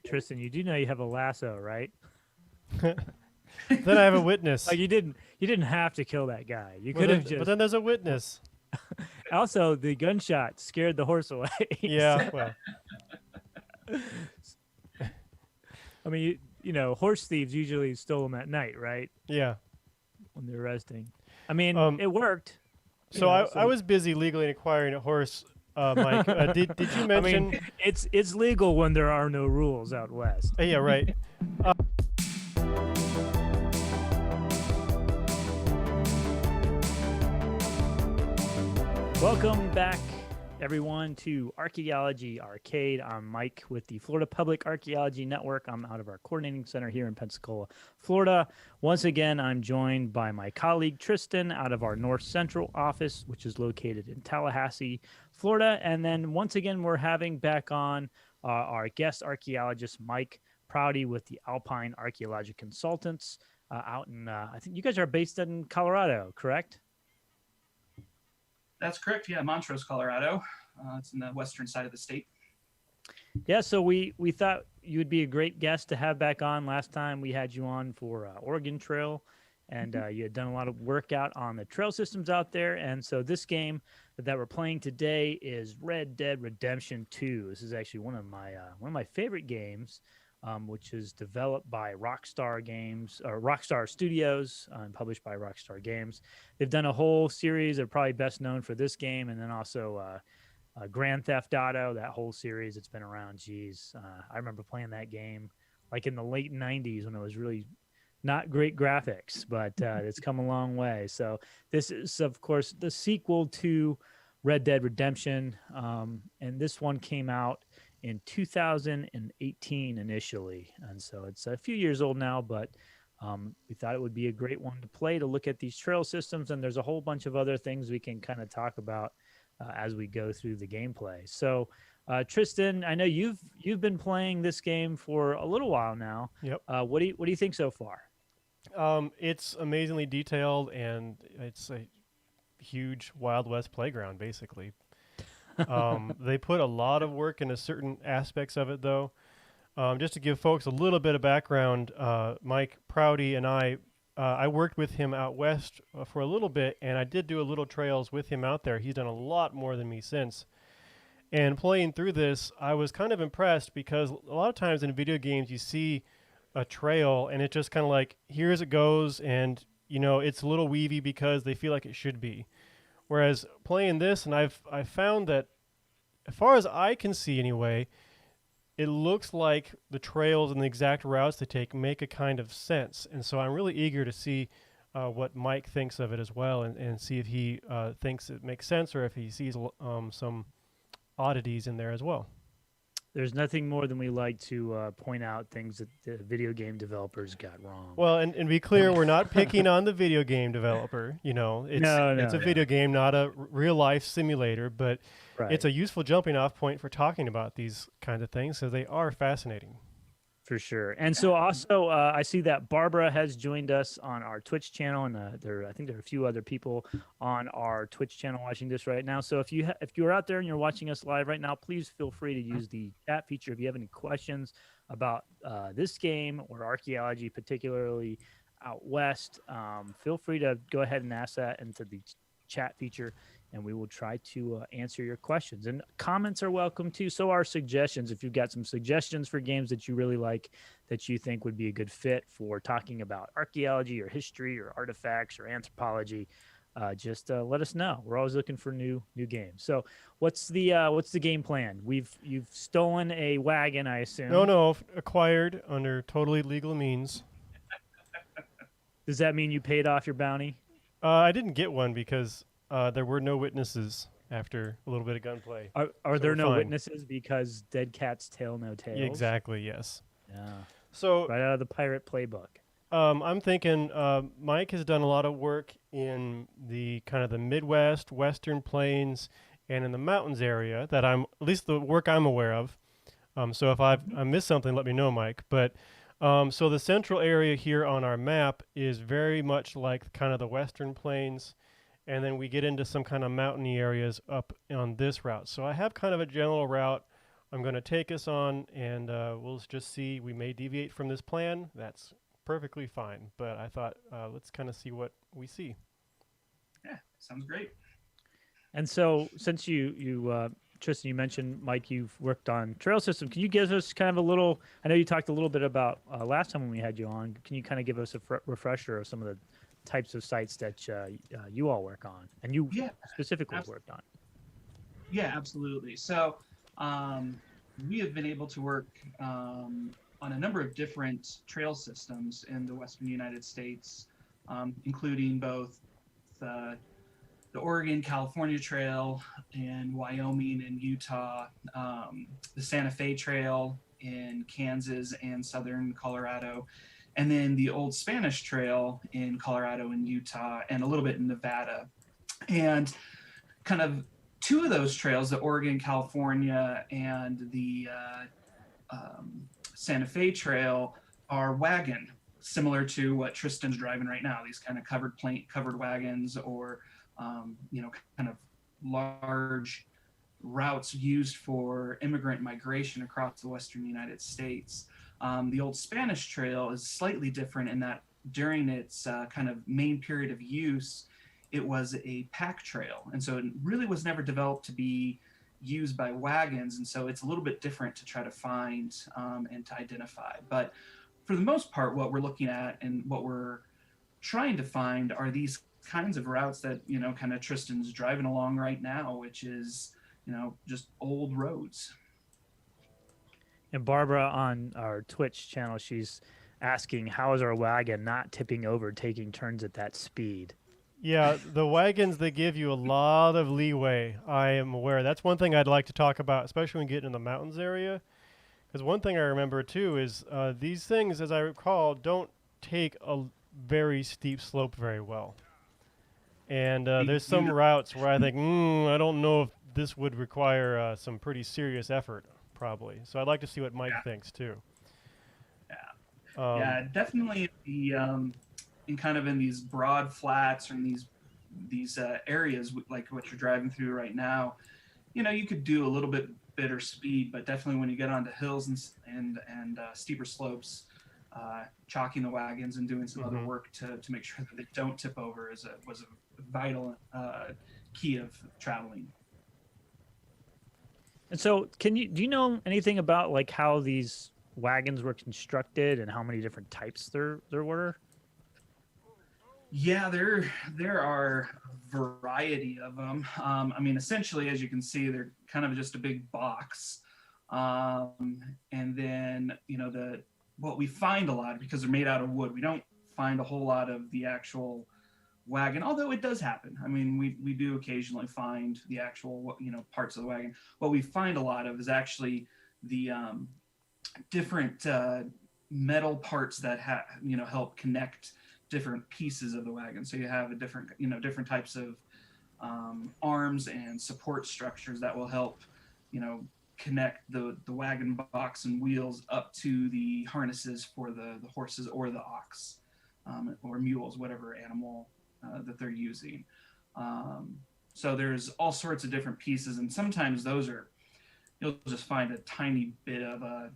Tristan, you do know you have a lasso, right? Then I have a witness. Like you didn't have to kill that guy. You could have But just. then there's a witness. Also, the gunshot scared the horse away. Yeah, well, I mean, horse thieves usually stole them at night, right? yeah. When they're resting. I mean, Um, it worked. so I So was busy legally acquiring a horse, Mike. Did you I mean, mention? it's legal when there are no rules out west. Yeah, right. Welcome back, everyone, to Archaeology Arcade. I'm Mike with the Florida Public Archaeology Network. I'm out of our coordinating center here in Pensacola, Florida. Once again, I'm joined by my colleague Tristan out of our North Central office, which is located in Tallahassee, Florida. And then once again, we're having back on our guest archaeologist, Mike Prouty with the Alpine Archaeological Consultants out in, I think you guys are based in Colorado, correct? That's correct. Yeah, Montrose, Colorado. It's in the western side of the state. Yeah, so we thought you would be a great guest to have back on. Last time we had you on for Oregon Trail, and you had done a lot of work out on the trail systems out there. And so this game that we're playing today is Red Dead Redemption 2. This is actually one of my favorite games, which is developed by Rockstar Games or Rockstar Studios and published by Rockstar Games. They've done a whole series. They're probably best known for this game, and then also Grand Theft Auto, that whole series. It's been around. Geez, I remember playing that game like in the late '90s when it was really not great graphics, but it's come a long way. So this is, of course, the sequel to Red Dead Redemption, and this one came out in 2018 initially, and so it's a few years old now, but we thought it would be a great one to play to look at these trail systems, and there's a whole bunch of other things we can kind of talk about as we go through the gameplay. So Tristan, I know you've been playing this game for a little while now. Yep. What do you think so far? It's amazingly detailed, and it's a huge Wild West playground, basically. They put a lot of work into certain aspects of it, though. Just to give folks a little bit of background, Mike Prouty and I worked with him out west for a little bit, and I did do a little trails with him out there. He's done a lot more than me since. And playing through this, I was kind of impressed because a lot of times in video games you see a trail and it just kind of like, here's it goes, and it's a little weavy because they feel like it should be. Whereas playing this, and I've found that, as far as I can see anyway, it looks like the trails and the exact routes they take make a kind of sense. And so I'm really eager to see what Mike thinks of it as well, and see if he thinks it makes sense or if he sees some oddities in there as well. There's nothing more than we like to point out things that the video game developers got wrong. Well, and be clear, we're not picking on the video game developer. It's a video game, not a real life simulator, but Right. it's a useful jumping off point for talking about these kind of things, so they are fascinating. For sure. And so also, I see that Barbara has joined us on our Twitch channel, and I think there are a few other people on our Twitch channel watching this right now. So if you're out there and you're watching us live right now, please feel free to use the chat feature if you have any questions about this game or archaeology, particularly out west. Feel free to go ahead and ask that into the chat feature, and we will try to answer your questions. And comments are welcome too. So are suggestions. If you've got some suggestions for games that you really like, that you think would be a good fit for talking about archaeology or history or artifacts or anthropology, just let us know. We're always looking for new games. So what's the game plan? You've stolen a wagon, I assume. No, acquired under totally legal means. Does that mean you paid off your bounty? I didn't get one because there were no witnesses after a little bit of gunplay. Are So there we're no fine. witnesses because dead cats tell no tales? Exactly, yes. Yeah. So Right out of the pirate playbook. I'm thinking Mike has done a lot of work in the kind of the Midwest, Western Plains, and in the mountains area that at least the work I'm aware of. So if I missed something, let me know, Mike. But so the central area here on our map is very much like kind of the Western Plains, and then we get into some kind of mountainy areas up on this route. So I have kind of a general route I'm going to take us on, and we'll just see. We may deviate from this plan. That's perfectly fine. But I thought, let's kind of see what we see. Yeah, sounds great. And so, since Tristan, you mentioned, Mike, you've worked on trail system. Can you give us kind of a little? I know you talked a little bit about last time when we had you on. Can you kind of give us a refresher of some of the types of sites that you all work on, and you Yeah, specifically worked on? Yeah, absolutely. So we have been able to work on a number of different trail systems in the Western United States, including both the Oregon California Trail in Wyoming and Utah, the Santa Fe Trail in Kansas and southern Colorado, and then the Old Spanish Trail in Colorado and Utah, and a little bit in Nevada. And kind of two of those trails, the Oregon, California, and the Santa Fe Trail, are wagon, similar to what Tristan's driving right now. These kind of covered wagons, or kind of large routes used for immigrant migration across the Western United States. The Old Spanish Trail is slightly different in that during its kind of main period of use, it was a pack trail. And so it really was never developed to be used by wagons. And so it's a little bit different to try to find and to identify. But for the most part, what we're looking at and what we're trying to find are these kinds of routes that, kind of Tristan's driving along right now, which is, just old roads. And Barbara on our Twitch channel, she's asking, how is our wagon not tipping over, taking turns at that speed? Yeah, the wagons, they give you a lot of leeway. I am aware. That's one thing I'd like to talk about, especially when we get in the mountains area. Because one thing I remember, too, is these things, as I recall, don't take a very steep slope very well. And there's some routes where I think, I don't know if this would require some pretty serious effort, probably. So I'd like to see what Mike thinks, too. Yeah, definitely in kind of in these broad flats or in these areas like what you're driving through right now, you could do a little bit better speed, but definitely when you get onto hills and steeper slopes, chalking the wagons and doing some other work to make sure that they don't tip over was a vital key of traveling. And so, do you know anything about like how these wagons were constructed and how many different types there were? Yeah, there are a variety of them. I mean, essentially, as you can see, they're kind of just a big box. And then, what we find a lot, because they're made out of wood, we don't find a whole lot of the actual wagon, although it does happen. I mean, we do occasionally find the actual, parts of the wagon. What we find a lot of is actually the different metal parts that help connect different pieces of the wagon. So you have a different types of arms and support structures that will help, connect the wagon box and wheels up to the harnesses for the horses or the ox or mules, whatever animal that they're using. So there's all sorts of different pieces, and sometimes you'll just find a tiny bit of a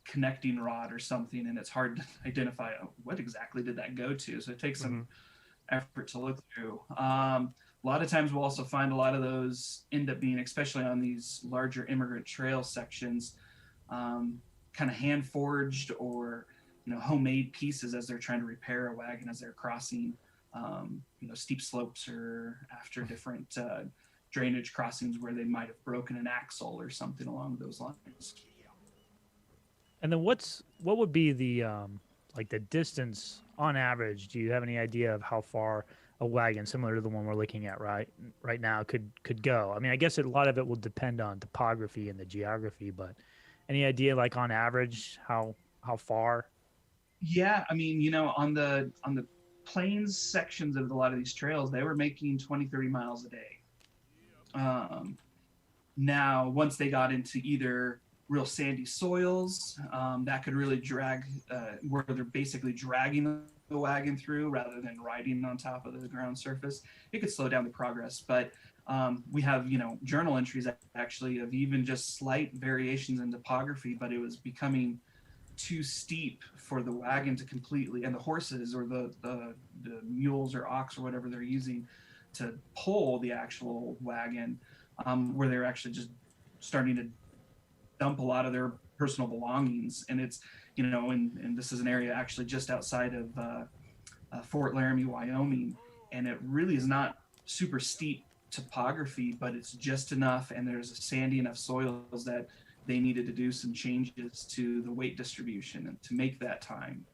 connecting rod or something, and it's hard to identify what exactly did that go to. So it takes some effort to look through. A lot of times we'll also find a lot of those end up being, especially on these larger immigrant trail sections, kind of hand forged or homemade pieces as they're trying to repair a wagon as they're crossing steep slopes or after different drainage crossings where they might have broken an axle or something along those lines. And then what would be the the distance on average? Do you have any idea of how far a wagon similar to the one we're looking at right now could go? I mean, I guess a lot of it will depend on topography and the geography, but any idea like on average how far? Yeah, I mean, on the plains sections of a lot of these trails, they were making 20-30 miles a day. Now, once they got into either real sandy soils, that could really drag, where they're basically dragging the wagon through rather than riding on top of the ground surface, it could slow down the progress. But We have, journal entries actually of even just slight variations in topography, but it was becoming too steep for the wagon to completely, and the horses or the mules or ox or whatever they're using to pull the actual wagon, where they're actually just starting to dump a lot of their personal belongings. And it's, and this is an area actually just outside of Fort Laramie, Wyoming, and it really is not super steep topography, but it's just enough, and there's sandy enough soils that they needed to do some changes to the weight distribution and to make that time.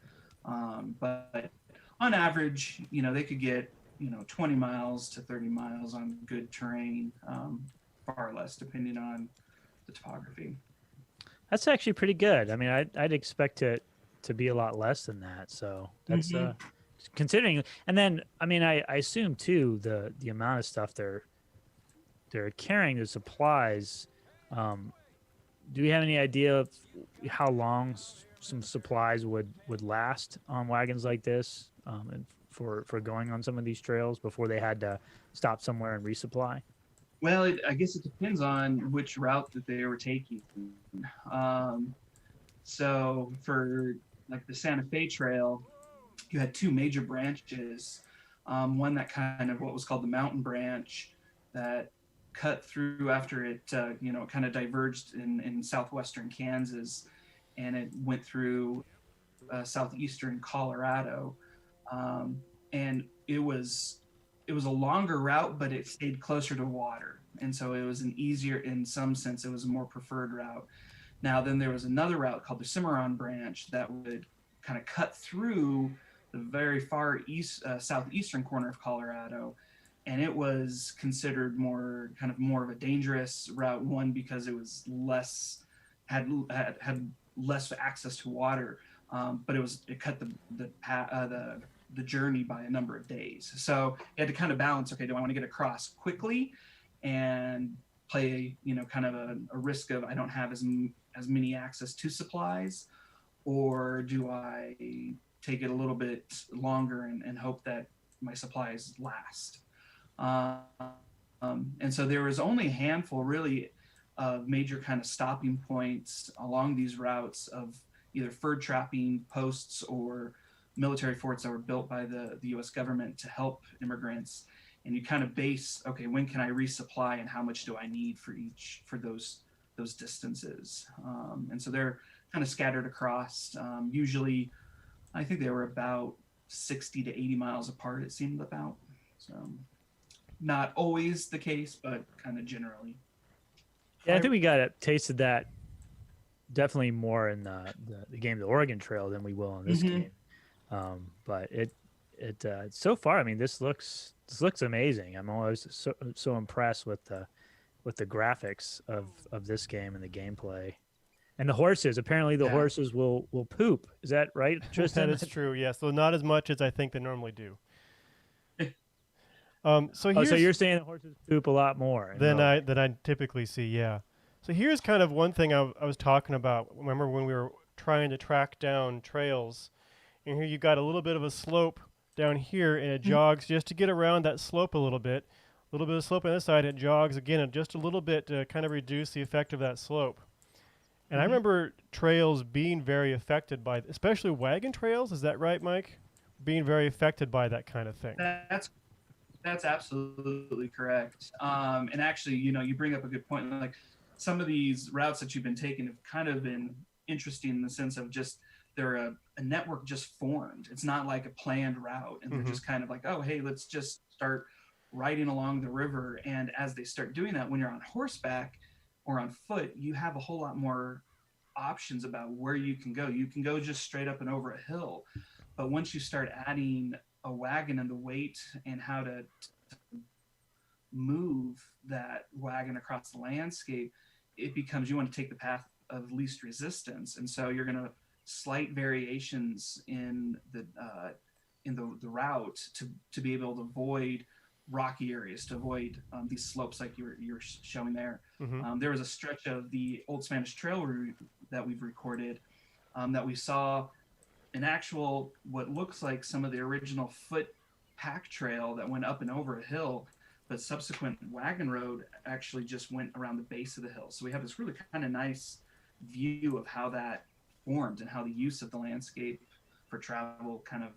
But on average, they could get 20 miles to 30 miles on good terrain, far less depending on the topography. That's actually pretty good. I mean, I'd expect it to be a lot less than that. So that's considering. And then, I mean, I assume too the amount of stuff they're carrying, the supplies. Do we have any idea of how long some supplies would last on wagons like this, and for going on some of these trails before they had to stop somewhere and resupply? Well, I guess it depends on which route that they were taking. So for like the Santa Fe Trail, you had two major branches. One that kind of what was called the Mountain Branch that cut through after it, kind of diverged in southwestern Kansas, and it went through southeastern Colorado. And it was a longer route, but it stayed closer to water. And so it was an easier, in some sense, it was a more preferred route. Now, then there was another route called the Cimarron Branch that would kind of cut through the very far east, southeastern corner of Colorado. And it was considered more of a dangerous route, one, because it was had less access to water, but it cut the journey by a number of days. So you had to kind of balance, okay, do I want to get across quickly and play, kind of a risk of I don't have as many access to supplies, or do I take it a little bit longer and hope that my supplies last? And so there was only a handful really of major kind of stopping points along these routes of either fur trapping posts or military forts that were built by the U.S. government to help immigrants. And you kind of base, okay, when can I resupply and how much do I need for those distances? And so they're kind of scattered across. Usually, I think they were about 60 to 80 miles apart, it seemed about. So not always the case, but kind of generally. Yeah, I think we got a taste of that definitely more in the game, the Oregon Trail, than we will in this game. But it so far, I mean, this looks amazing. I'm always so impressed with the graphics of this game and the gameplay. And the horses, apparently the horses will poop. Is that right, Tristan? That is true, yes. So not as much as I think they normally do. So you're saying the horses poop a lot more than I typically see, yeah. So here's kind of one thing I was talking about. Remember when we were trying to track down trails, and here you got a little bit of a slope down here, and it jogs just to get around that slope a little bit. A little bit of slope on this side, it jogs again just a little bit to kind of reduce the effect of that slope. And I remember trails being very affected by, especially wagon trails. Is that right, Mike? Being very affected by that kind of thing. That's absolutely correct. And actually, you bring up a good point. Like some of these routes that you've been taking have kind of been interesting in the sense of just they're a network just formed. It's not like a planned route, and they're just kind of like, oh, hey, let's just start riding along the river. And as they start doing that, when you're on horseback or on foot, you have a whole lot more options about where you can go. You can go just straight up and over a hill, but once you start adding a wagon and the weight and how to move that wagon across the landscape, it becomes you want to take the path of least resistance. And so you're going to slight variations in the route to be able to avoid rocky areas, to avoid these slopes like you're showing there. There was a stretch of the Old Spanish Trail route that we've recorded that we saw an actual, what looks like some of the original foot pack trail that went up and over a hill but subsequent wagon road actually just went around the base of the hill. So we have this really kind of nice view of how that formed and how the use of the landscape for travel kind of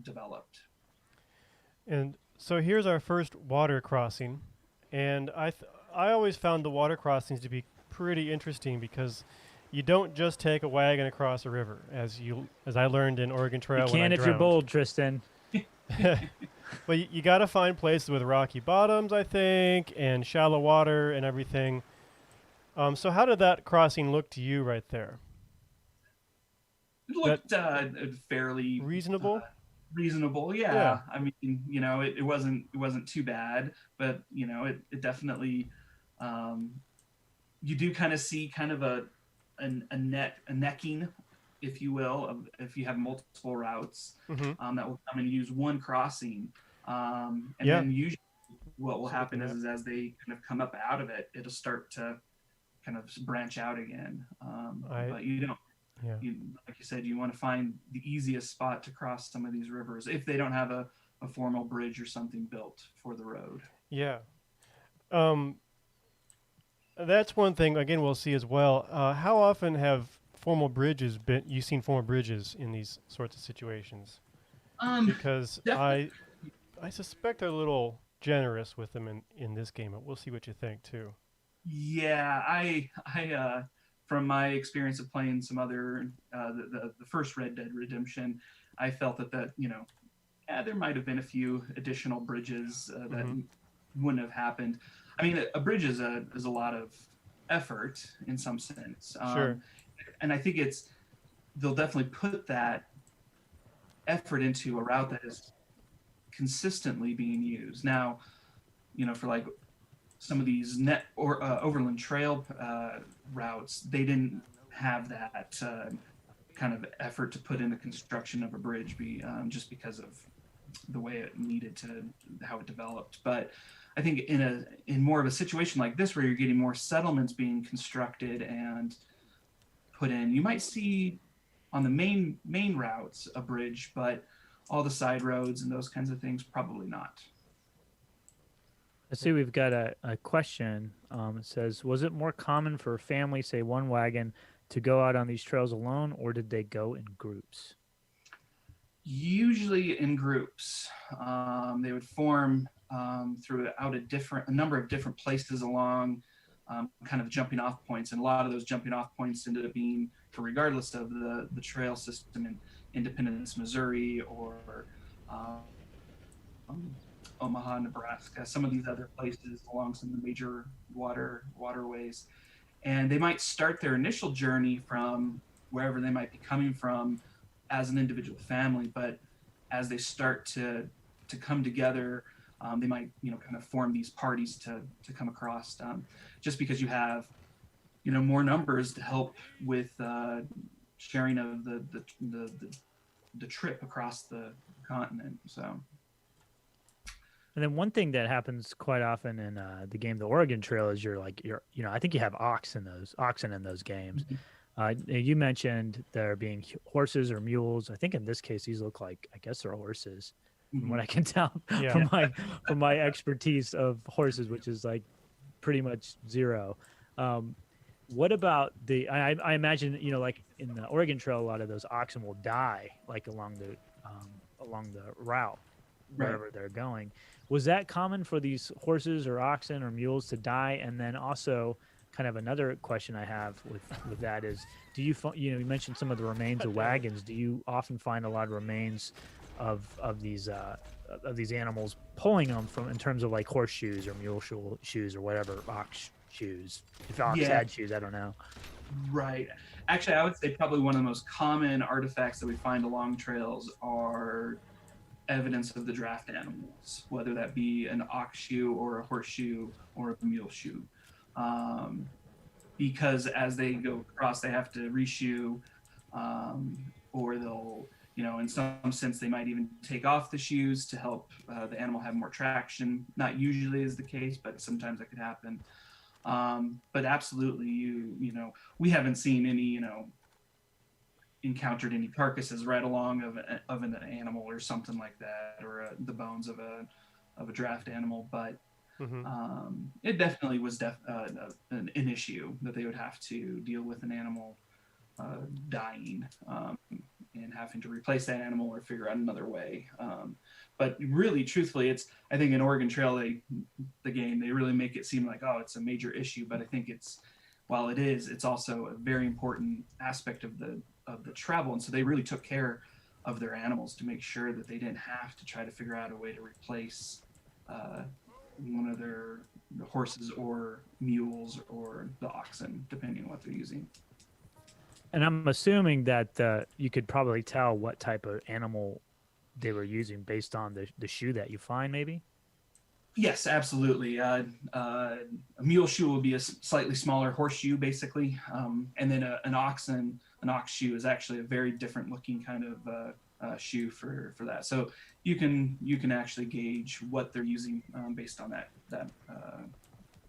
developed. And so here's our first water crossing, and I always found the water crossings to be pretty interesting because you don't just take a wagon across a river, as I learned in Oregon Trail. You can if you're bold, Tristan. But you got to find places with rocky bottoms, I think, and shallow water and everything. So how did that crossing look to you right there? It looked fairly reasonable. Reasonable, yeah. I mean, it wasn't too bad, but it definitely you do kind of see kind of a necking, if you will, if you have multiple routes that will come and use one crossing, and then usually what will happen is as they kind of come up out of it, it'll start to kind of branch out again. But you don't. Yeah. Like you said, you want to find the easiest spot to cross some of these rivers if they don't have a formal bridge or something built for the road. Yeah. That's one thing, again, we'll see as well. How often have you've seen formal bridges in these sorts of situations? Because I suspect they're a little generous with them in this game, but we'll see what you think too. Yeah, I from my experience of playing some other the first Red Dead Redemption, I felt that there might have been a few additional bridges that wouldn't have happened. I mean, a bridge is a lot of effort in some sense. Sure. And I think they'll definitely put that effort into a route that is consistently being used. Now, for like some of these overland trail routes, they didn't have that kind of effort to put in the construction of a bridge, just because of the way it needed to, how it developed. But I think in more of a situation like this, where you're getting more settlements being constructed and put in, you might see on the main routes a bridge, but all the side roads and those kinds of things, probably not. I see we've got a question. It says, was it more common for a family, say one wagon, to go out on these trails alone, or did they go in groups? Usually in groups. They would form throughout a number of different places along kind of jumping off points. And a lot of those jumping off points ended up being, regardless of the trail system in Independence, Missouri, or Omaha, Nebraska, some of these other places along some of the major waterways. And they might start their initial journey from wherever they might be coming from as an individual family, but as they start to come together, they might kind of form these parties to come across, just because you have more numbers to help with sharing of the trip across the continent. So. And then one thing that happens quite often in the game, the Oregon Trail, is I think you have oxen in those games. You mentioned there being horses or mules. I think in this case, these look like, I guess they're horses, from what I can tell from my expertise of horses, which is like pretty much zero. What about I imagine, like in the Oregon Trail, a lot of those oxen will die like along the route, wherever they're going. Was that common for these horses or oxen or mules to die? And then also, kind of another question I have with that is, do you you mentioned some of the remains of wagons? Do you often find a lot of remains of these animals pulling them in terms of like horseshoes or mule shoes or whatever, ox shoes? If ox had shoes, I don't know. Right. Actually, I would say probably one of the most common artifacts that we find along trails are evidence of the draft animals, whether that be an ox shoe or a horseshoe or a mule shoe. Because as they go across, they have to reshoe, or they'll, in some sense, they might even take off the shoes to help the animal have more traction. Not usually is the case, but sometimes that could happen. But absolutely, we haven't seen any, encountered any carcasses right along of an animal or something like that, or the bones of a draft animal. But Mm-hmm. It definitely was an issue that they would have to deal with an animal dying, and having to replace that animal or figure out another way. But really, truthfully, I think in Oregon Trail, the game, they really make it seem like, oh, it's a major issue. But I think while it is, it's also a very important aspect of the travel. And so they really took care of their animals to make sure that they didn't have to try to figure out a way to replace one of their horses or mules or the oxen, depending on what they're using. And I'm assuming that you could probably tell what type of animal they were using based on the shoe that you find, maybe? Yes, absolutely. A mule shoe will be a slightly smaller horseshoe, basically, and then an ox shoe is actually a very different looking kind of shoe for that. So you can actually gauge what they're using based on that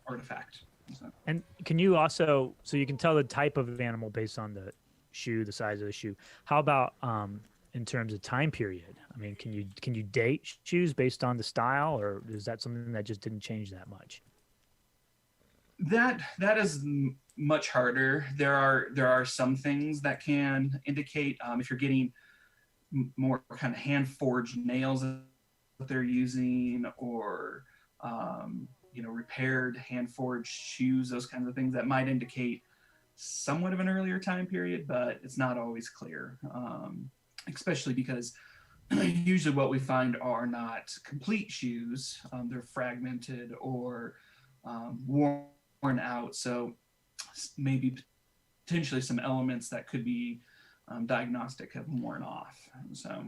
artifact. So. And can you also, so you can tell the type of animal based on the shoe, the size of the shoe. How about in terms of time period? I mean, can you date shoes based on the style, or is that something that just didn't change that much? That is much harder. There are some things that can indicate if you're getting more kind of hand forged nails that they're using, or repaired hand forged shoes, those kinds of things that might indicate somewhat of an earlier time period, but it's not always clear, especially because usually what we find are not complete shoes. They're fragmented or worn out, so maybe potentially some elements that could be diagnostic have worn off. So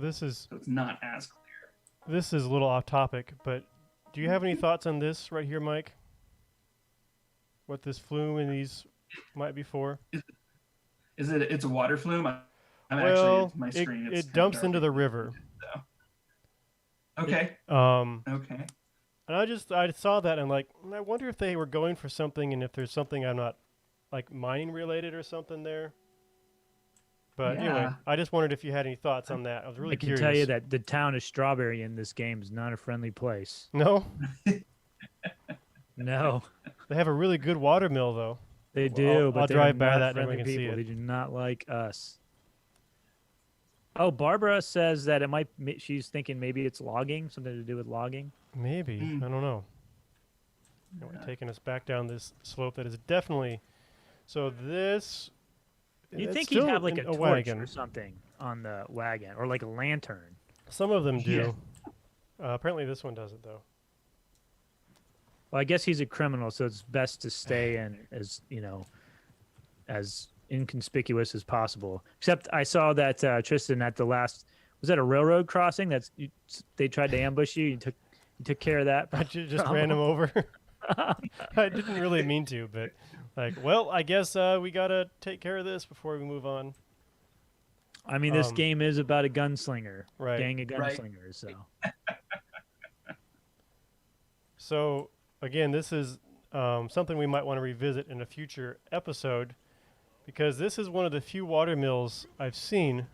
it's not as clear. This is a little off topic, but do you have any thoughts on this right here, Mike? What this flume in these might be for? It's a water flume? My screen. It dumps into the river. So. Okay. Okay. And I saw that and I wonder if they were going for something, and if there's something I'm not mining related or something there. But anyway, I just wondered if you had any thoughts on that. I was really curious. I can tell you that the town of Strawberry in this game is not a friendly place. No? No. They have a really good water mill, though. They do, I'll but drive by not that and friendly we can see people. it. They do not like us. Oh, Barbara says that she's thinking maybe it's logging, something to do with logging. Maybe. I don't know. Anyway, taking us back down this slope that is definitely... So this... You'd think he'd have a torch wagon or something on the wagon, or like a lantern. Some of them do. Yeah. Apparently this one doesn't, though. Well, I guess he's a criminal, so it's best to stay in as inconspicuous as possible. Except I saw that Tristan at the last, was that a railroad crossing? They tried to ambush you. You took care of that. I just ran him over. I didn't really mean to, but I guess we gotta take care of this before we move on. I mean, this game is about a gunslinger, right? Gang of gunslingers. Right. So again, this is something we might want to revisit in a future episode, because this is one of the few water mills I've seen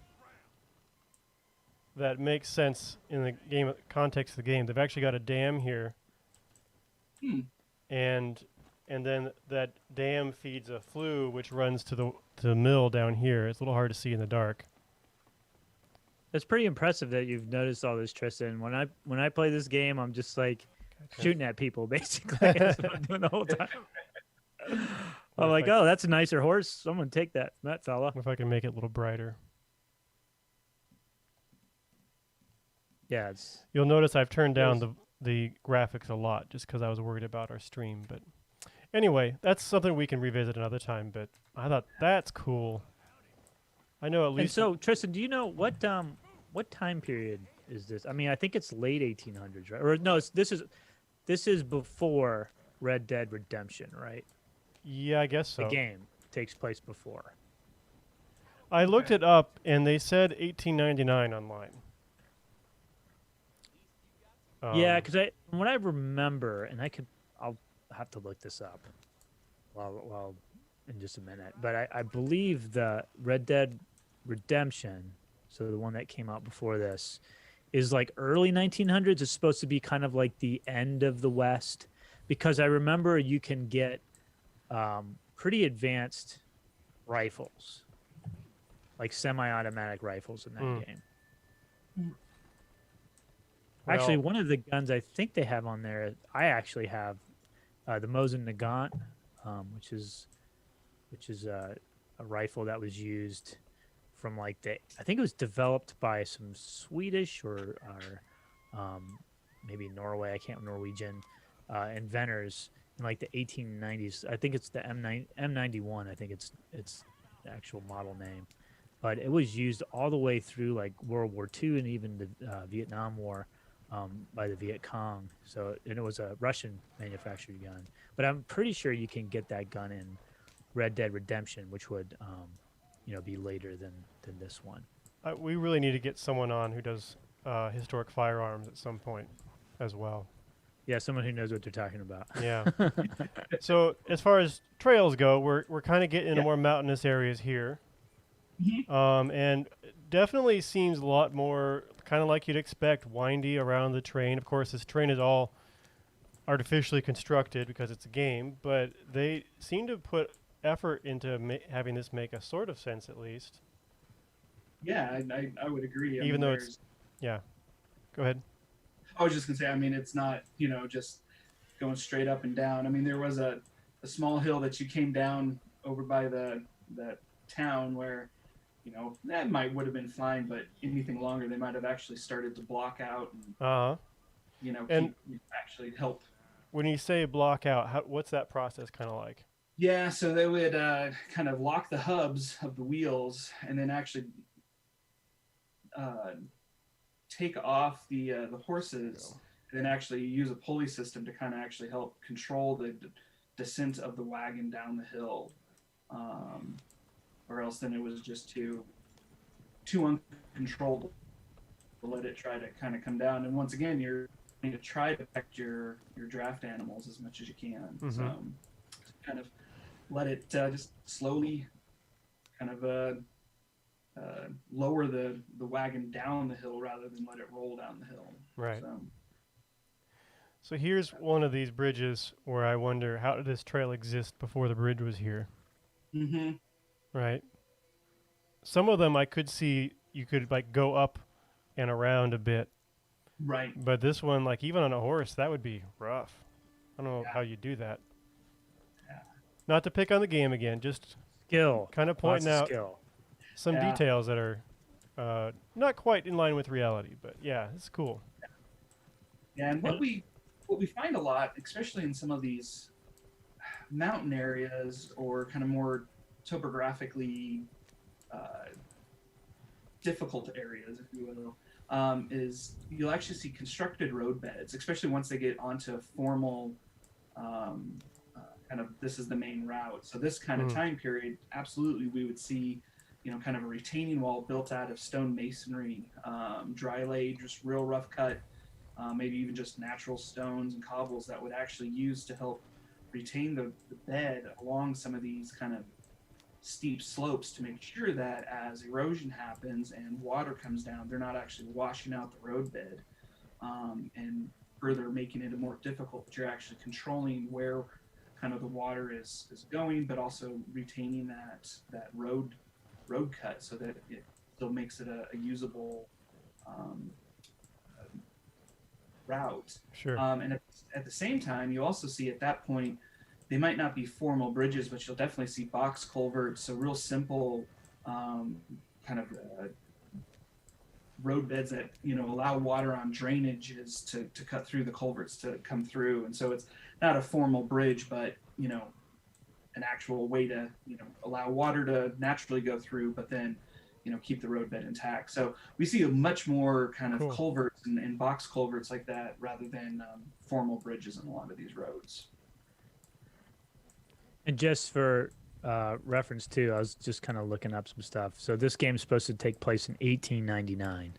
that makes sense in the game context of the game. They've actually got a dam here. And then that dam feeds a flue which runs to the mill down here. It's a little hard to see in the dark. It's pretty impressive that you've noticed all this, Tristan. When I play this game, I'm just shooting at people, basically. That's what I'm doing the whole time. I'm like, oh, that's a nicer horse. Someone take that fella. If I can make it a little brighter. Yeah, you'll notice I've turned down the graphics a lot just because I was worried about our stream. But anyway, that's something we can revisit another time. But I thought that's cool. I know at least. And so, Tristan, do you know what time period is this? I mean, I think it's late 1800s, right? Or no, this is before Red Dead Redemption, right? Yeah, I guess so. The game takes place before. I looked it up, and they said 1899 online. Yeah, because from what I remember, and I'll have to look this up while in just a minute, but I believe the Red Dead Redemption, so the one that came out before this, is like early 1900s. It's supposed to be kind of like the end of the West, because I remember you can get pretty advanced rifles, like semi-automatic rifles in that game. Actually, Well, one of the guns I think they have on there, I actually have the Mosin Nagant, which is a rifle that was used from like I think it was developed by some Swedish or maybe Norway, I can't, Norwegian inventors in like the 1890s. I think it's the M91. I think it's the actual model name, but it was used all the way through like World War II and even the Vietnam War by the Viet Cong. So, and it was a Russian manufactured gun, but I'm pretty sure you can get that gun in Red Dead Redemption, which would be later than this one. we really need to get someone on who does historic firearms at some point as well. Yeah, someone who knows what they're talking about. Yeah. So as far as trails go, we're kind of getting into Yeah. more mountainous areas here, Mhm. and definitely seems a lot more kind of like you'd expect, windy around the terrain. Of course, this terrain is all artificially constructed because it's a game, but they seem to put effort into having this make a sort of sense at least. Yeah, I would agree. I Even mean, though it's- Yeah. Go ahead. I was just gonna say, I mean, it's not, just going straight up and down. I mean, there was a small hill that you came down over by the town where, that would have been fine, but anything longer, they might have actually started to block out and, Uh-huh. And- actually help. When you say block out, what's that process kind of like? Yeah, so they would kind of lock the hubs of the wheels and then actually take off the horses and then actually use a pulley system to kind of actually help control the descent of the wagon down the hill. Or else then it was just too uncontrollable to let it try to kind of come down. And once again, you're going to try to protect your draft animals as much as you can. Mhm. So kind of let it just slowly kind of lower the wagon down the hill rather than let it roll down the hill. Right. So, So here's one of these bridges where I wonder, how did this trail exist before the bridge was here? mm-hmm. Right. Some of them I could see you could like go up and around a bit, Right. but this one, like even on a horse, that would be rough. I don't know Yeah. how you do that. Yeah. Not to pick on the game again, just Skill. kind of Lots pointing of out skill. some Yeah. details that are not quite in line with reality, but yeah, it's cool. Yeah, and what we find a lot, especially in some of these mountain areas or kind of more topographically difficult areas, if you will, is you'll actually see constructed road beds, especially once they get onto a formal kind of, this is the main route. So this kind of time period, absolutely, we would see, kind of a retaining wall built out of stone masonry, dry laid, just real rough cut, maybe even just natural stones and cobbles that would actually use to help retain the bed along some of these kind of steep slopes to make sure that as erosion happens and water comes down, they're not actually washing out the roadbed, and further making it more difficult, but you're actually controlling where kind of the water is going, but also retaining that road cut so that it still makes it a usable route. Sure. And at the same time, you also see at that point, they might not be formal bridges, but you'll definitely see box culverts, so real simple kind of road beds that allow water on drainages to cut through the culverts to come through. And so it's not a formal bridge, but an actual way to allow water to naturally go through, but then keep the roadbed intact. So we see a much more kind of Cool. culverts and box culverts like that rather than formal bridges in a lot of these roads. And just for reference too, I was just kind of looking up some stuff. So this game's supposed to take place in 1899,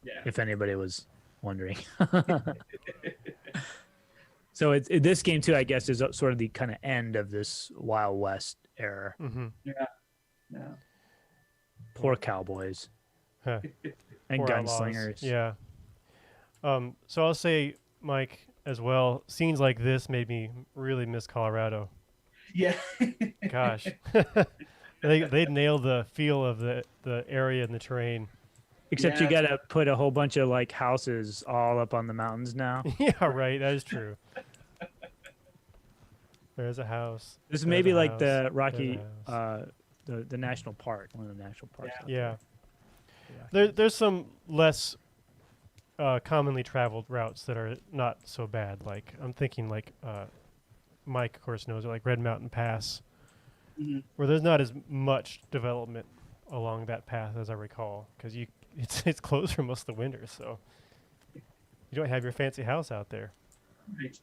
Yeah. if anybody was wondering. So this game too, I guess, is sort of the kind of end of this Wild West era. Mm-hmm. Yeah. Poor cowboys. Huh. and Poor outlaws. gunslingers. Yeah. So I'll say, Mike, as well, scenes like this made me really miss Colorado. Yeah. Gosh. They nailed the feel of the area and the terrain. Except Yeah, you got to put a whole bunch of like houses all up on the mountains now. Yeah, right. That is true. There's a house. This is There's maybe a like house, the there's a Rocky, house. the national park, one of the national parks. Yeah. out Yeah. there. There's some less commonly traveled routes that are not so bad. Like I'm thinking like Mike, of course, knows it, like Red Mountain Pass, Mhm. where there's not as much development along that path as I recall, because it's closed for most of the winter, so you don't have your fancy house out there. Right.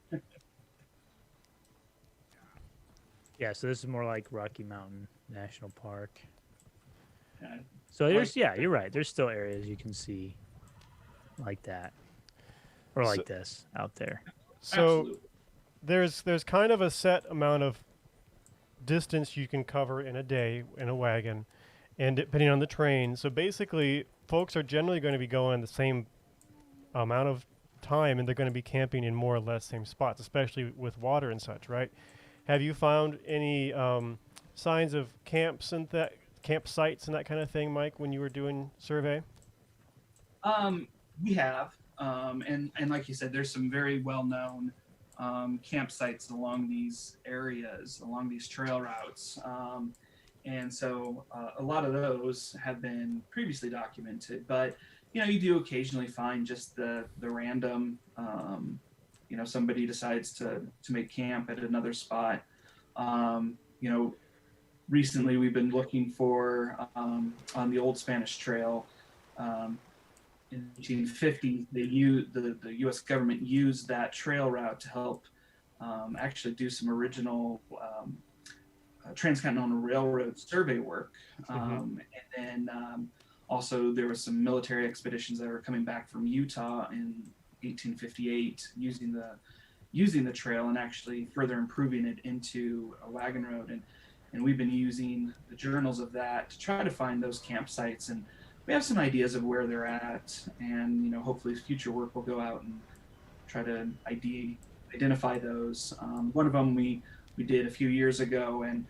Yeah, so this is more like Rocky Mountain National Park. Yeah. So there's, yeah, you're right. There's still areas you can see like that, or like this out there. So Absolutely. there's kind of a set amount of distance you can cover in a day in a wagon, and depending on the terrain. So basically, folks are generally going to be going the same amount of time, and they're going to be camping in more or less same spots, especially with water and such, right? Have you found any signs of camps and campsites and that kind of thing, Mike, when you were doing survey? We have, and like you said, there's some very well-known campsites along these areas, along these trail routes, and so a lot of those have been previously documented. But you do occasionally find just the random, somebody decides to make camp at another spot. Recently we've been looking for on the Old Spanish Trail. In the 1850s, the U.S. government used that trail route to help actually do some original transcontinental railroad survey work. And then also there were some military expeditions that were coming back from Utah in 1858 using the trail and actually further improving it into a wagon road. And we've been using the journals of that to try to find those campsites, and we have some ideas of where they're at, and hopefully future work will go out and try to identify those. One of them we did a few years ago, and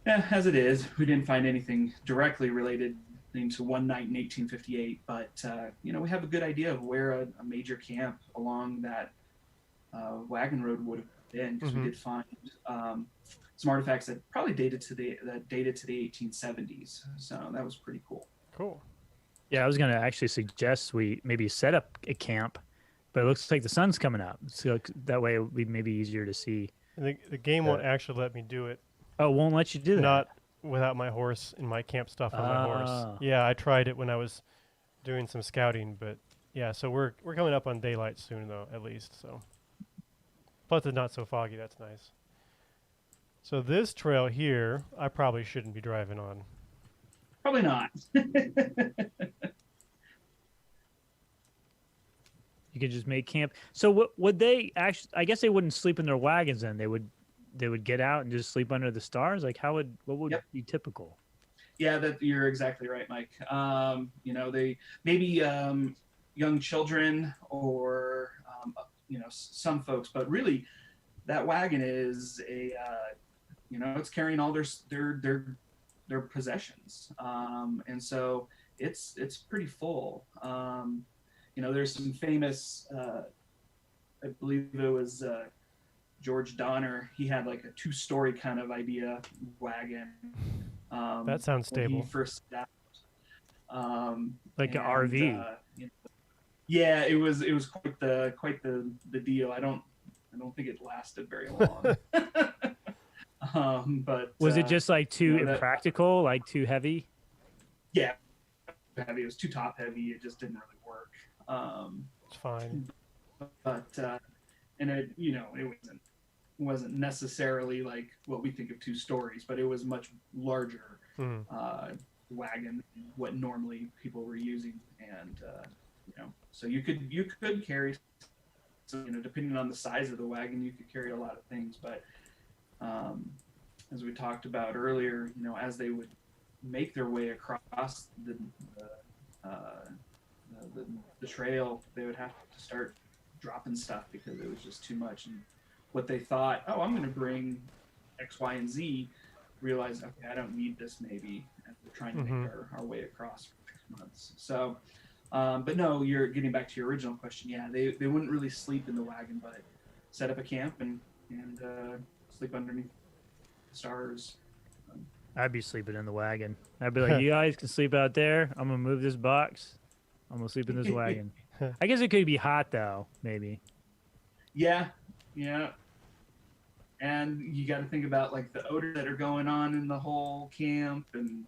as it is, we didn't find anything directly related to one night in 1858, but we have a good idea of where a major camp along that wagon road would have been, because we did find some artifacts that probably dated to the 1870s. So that was pretty cool. Cool. Yeah, I was gonna actually suggest we maybe set up a camp, but it looks like the sun's coming up, so that way it would be maybe easier to see. And the game won't actually let me do it. Oh, it won't let you do that. Not without my horse and my camp stuff on my horse. Ah. Yeah, I tried it when I was doing some scouting, but yeah, so we're coming up on daylight soon though, at least. So plus it's not so foggy. That's nice. So this trail here, I probably shouldn't be driving on. Probably not. You could just make camp. So what would they actually? I guess they wouldn't sleep in their wagons then. They would get out and just sleep under the stars. Like what would be typical? Yeah, that you're exactly right, Mike. They maybe young children or some folks, but really that wagon is it's carrying all their possessions, and so it's pretty full. There's some famous, I believe it was George Donner. He had like a 2-story kind of idea wagon. That sounds when stable. he first got Like an RV. Yeah, it was quite the deal. I don't think it lasted very long. But Was it just like too that- impractical, like too heavy? Yeah, heavy. It was too top heavy. It just didn't really work. It's fine. But and it wasn't necessarily like what we think of 2 stories, but it was much larger wagon than what normally people were using, and so you could carry. So depending on the size of the wagon, you could carry a lot of things, but as we talked about earlier, as they would make their way across uh, the trail, they would have to start dropping stuff because it was just too much. And what they thought, oh, I'm going to bring X, Y, and Z, realize, okay, I don't need this maybe, as we're trying to make our way across for 6 months. So, but no, you're getting back to your original question. Yeah, they wouldn't really sleep in the wagon, but set up a camp and sleep underneath the stars. I'd be sleeping in the wagon. I'd be like, you guys can sleep out there. I'm gonna move this box. I'm gonna sleep in this wagon. I guess it could be hot though, maybe. Yeah, and you got to think about like the odors that are going on in the whole camp, and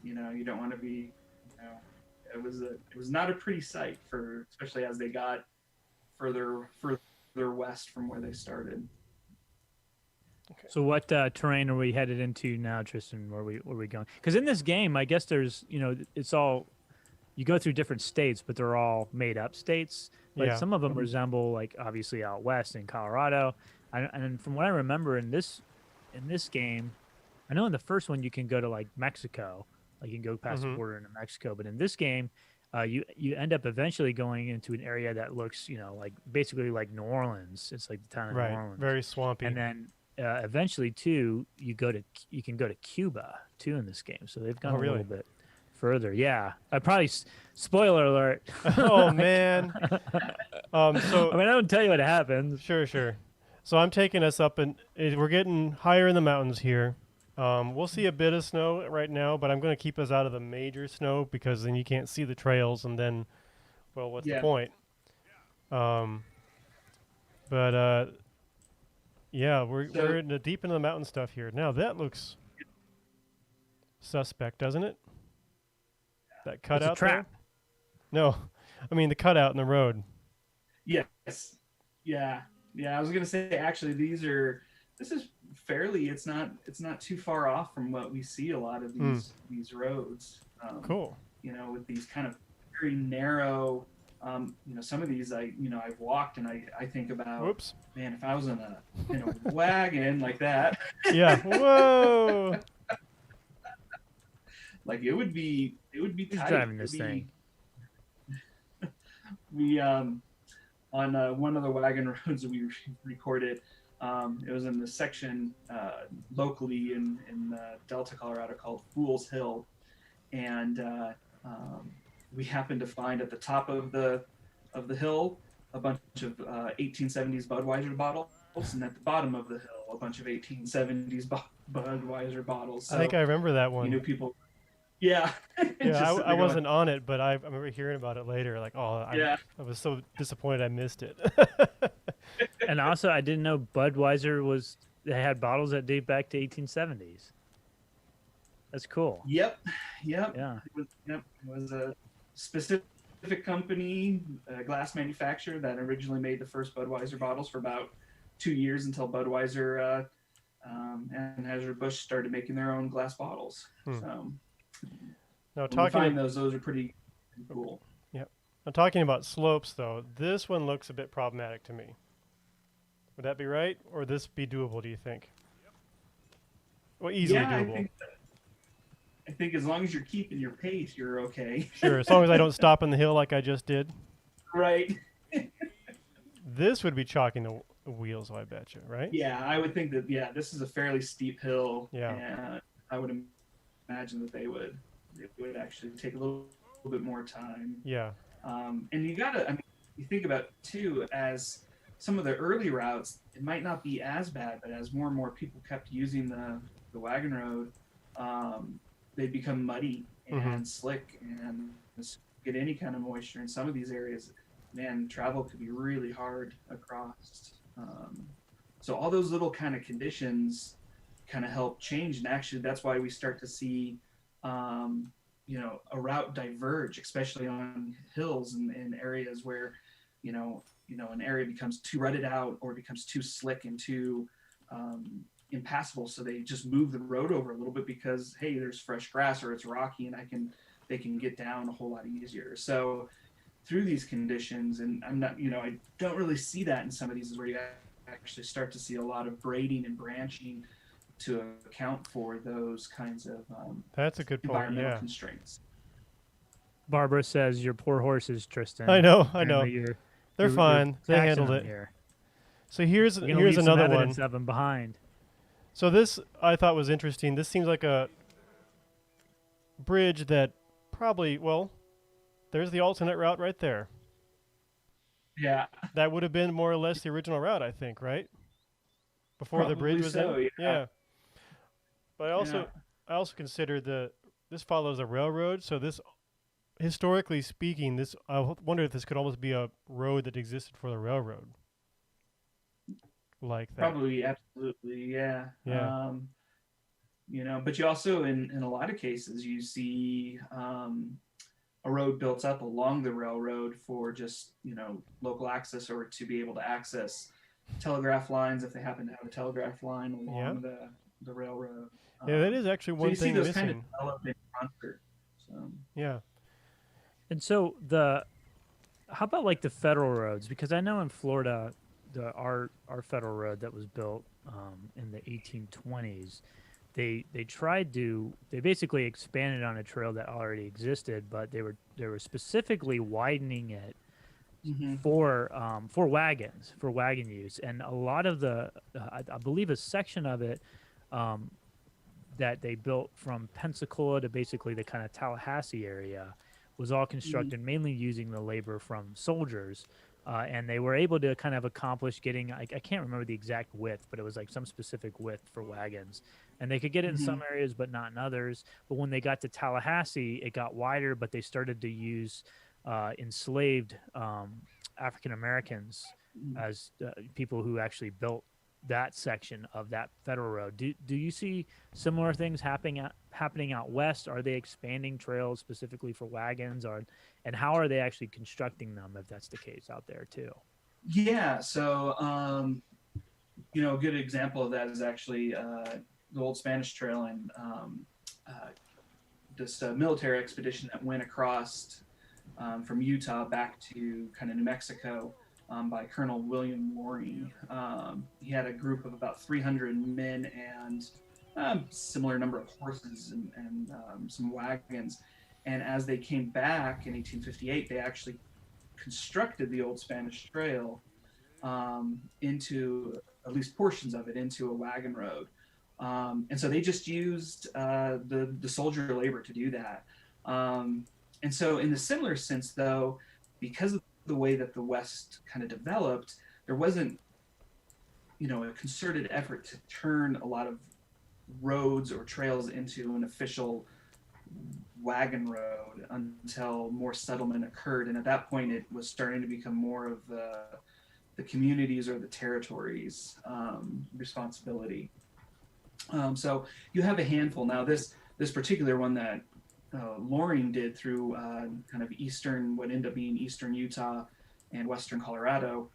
you don't want to be, it was not a pretty sight for, especially as they got further west from where they started. Okay. So what terrain are we headed into now, Tristan? Where we going? Because in this game, I guess there's, it's all, you go through different states, but they're all made up states. But some of them resemble, like obviously out west in Colorado. And from what I remember in this game, I know in the first one you can go to like Mexico, like you can go past the border into Mexico. But in this game, you end up eventually going into an area that looks, like basically like New Orleans. It's like the town of New Orleans. Very swampy. And then eventually too, you can go to Cuba too in this game. So they've gone a little bit further. Yeah, I probably spoiler alert. Oh man. So I mean, I don't tell you what happens. Sure. So I'm taking us up, and we're getting higher in the mountains here. We'll see a bit of snow right now, but I'm going to keep us out of the major snow because then you can't see the trails, and then, well, what's the point? Yeah, we're in deep into the mountain stuff here. Now that looks suspect, doesn't it? That cutout there? No, I mean the cutout in the road. Yes. Yeah. I was gonna say actually this is fairly, it's not too far off from what we see a lot of these roads. Cool. With these kind of very narrow. Some of these I've walked and I think about. Whoops. Man, if I was in a wagon like that. Yeah. Whoa. Like it would be tight. Driving this thing. We on one of the wagon roads that we recorded, it was in the section locally in Delta, Colorado called Fool's Hill, and we happened to find at the top of the hill a bunch of 1870s Budweiser bottles, and at the bottom of the hill a bunch of 1870s Budweiser bottles. So, I think I remember that one. People. Yeah. Yeah, I wasn't on it, but I remember hearing about it later. Like, I was so disappointed I missed it. And also, I didn't know Budweiser they had bottles that date back to 1870s. That's cool. Yep. Yeah. It was a specific company, a glass manufacturer that originally made the first Budweiser bottles for about 2 years until Budweiser and Anheuser-Busch started making their own glass bottles. So. Now those are pretty cool. Yep. Now talking about slopes though, this one looks a bit problematic to me. Would that be right, or would this be doable? Do you think? Well, easily doable. I think as long as you're keeping your pace, you're okay. Sure, as long as I don't stop on the hill like I just did. Right. This would be chalking the wheels, I bet you, right? Yeah, I would think that. Yeah, this is a fairly steep hill. Yeah. And I would imagine that they would actually take a little bit more time. Yeah. And you think about too, as some of the early routes, it might not be as bad, but as more and more people kept using the wagon road, they become muddy and slick and get any kind of moisture in some of these areas. Man, travel could be really hard across. So all those little kind of conditions kind of help change, and actually that's why we start to see a route diverge, especially on hills and in areas where an area becomes too rutted out or becomes too slick and too impassable, so they just move the road over a little bit because hey, there's fresh grass or it's rocky and they can get down a whole lot easier. So through these conditions, and I'm not, I don't really see that in some of these, is where you actually start to see a lot of braiding and branching to account for those kinds of that's a good point. environmental constraints. Barbara says your poor horses, Tristan. I know. Apparently You're, They're fine. They taxing handled them it. Here. So here's You're gonna leave some another one. evidence of them behind. So this I thought was interesting. This seems like a bridge that probably, well, there's the alternate route right there. Yeah. That would have been more or less the original route, I think, right? Before the bridge was so, in. yeah. But I also consider this follows a railroad, so this, historically speaking, this I wonder if this could almost be a road that existed for the railroad, like that. Probably, absolutely, yeah. Yeah. But you also, in a lot of cases, you see a road built up along the railroad for just, local access, or to be able to access telegraph lines if they happen to have a telegraph line along the railroad. Yeah, that is actually one thing so you see those missing. kind of develop in concert. So. Yeah. And so how about like the federal roads? Because I know in Florida, our federal road that was built in the 1820s, they basically expanded on a trail that already existed, but they were specifically widening it for wagon use. And a lot of I believe a section of it that they built from Pensacola to basically the kind of Tallahassee area was all constructed mainly using the labor from soldiers. And they were able to kind of accomplish getting, I can't remember the exact width, but it was like some specific width for wagons. And they could get it in some areas, but not in others. But when they got to Tallahassee, it got wider, but they started to use enslaved African Americans as people who actually built that section of that federal road. Do you see similar things happening out west? Are they expanding trails specifically for wagons, and how are they actually constructing them if that's the case out there too? Yeah, so a good example of that is actually the Old Spanish Trail and this military expedition that went across from Utah back to kind of New Mexico. By Colonel William Loring. He had a group of about 300 men and similar number of horses and some wagons. And as they came back in 1858, they actually constructed the Old Spanish Trail into, at least portions of it, into a wagon road. And so they just used the soldier labor to do that. And so in the similar sense, though, because of the way that the West kind of developed, there wasn't, a concerted effort to turn a lot of roads or trails into an official wagon road until more settlement occurred. And at that point, it was starting to become more of the communities or the territories' responsibility. So you have a handful. Now, this particular one that Loring did through kind of what ended up being eastern Utah and western Colorado,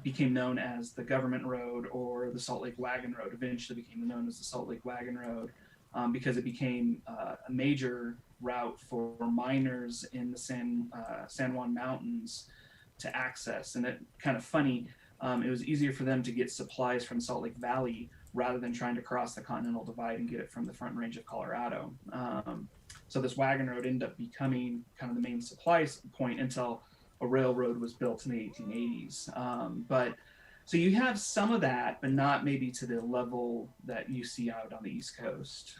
became known as the Government Road or the Salt Lake Wagon Road. Eventually became known as the Salt Lake Wagon Road because it became a major route for miners in the San Juan Mountains to access. And it kind of funny, it was easier for them to get supplies from Salt Lake Valley rather than trying to cross the Continental Divide and get it from the Front Range of Colorado. So this wagon road ended up becoming kind of the main supply point until a railroad was built in the 1880s. So you have some of that, but not maybe to the level that you see out on the East Coast.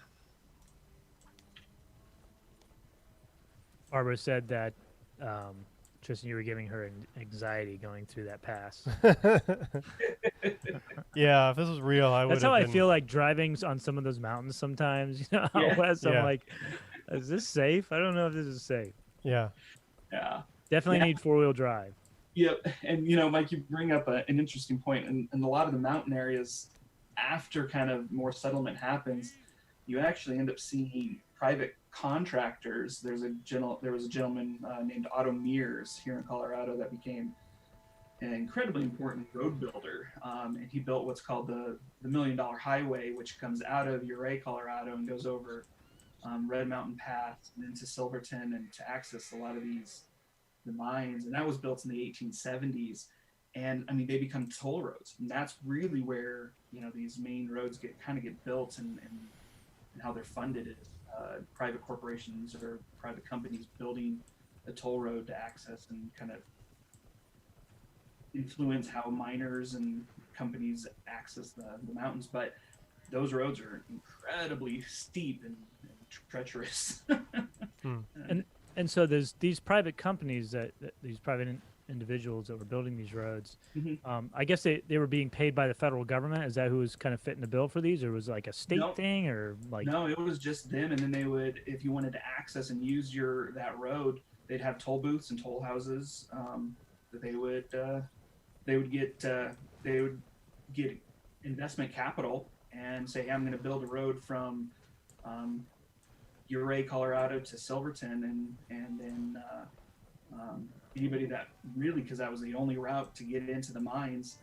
Barbara said that, Tristan, you were giving her anxiety going through that pass. Yeah, if this was real, I would. That's how I feel like driving on some of those mountains sometimes. Out west, I'm like, is this safe? I don't know if this is safe. Yeah. Yeah. Definitely need 4-wheel drive. Yep. And, Mike, you bring up an interesting point. In a lot of the mountain areas, after kind of more settlement happens, you actually end up seeing private contractors. There was a gentleman named Otto Mears here in Colorado that became an incredibly important road builder. And he built what's called the $1 Million Highway, which comes out of Ouray, Colorado, and goes over Red Mountain Pass and into Silverton and to access a lot of the mines. And that was built in the 1870s. And I mean, they become toll roads. And that's really where, these main roads get built and how they're funded is private corporations or private companies building the toll road to access and kind of influence how miners and companies access the mountains. But those roads are incredibly steep and treacherous. And so there's these private companies that these private individuals that were building these roads. I guess they were being paid by the federal government. Is that who was kind of fitting the bill for these, or was it like a state thing, or like? No, it was just them, and then they would, if you wanted to access and use that road, they'd have toll booths and toll houses that they would get investment capital and say, hey, I'm going to build a road from Ouray, Colorado to Silverton, and then anybody that really, because that was the only route to get into the mines,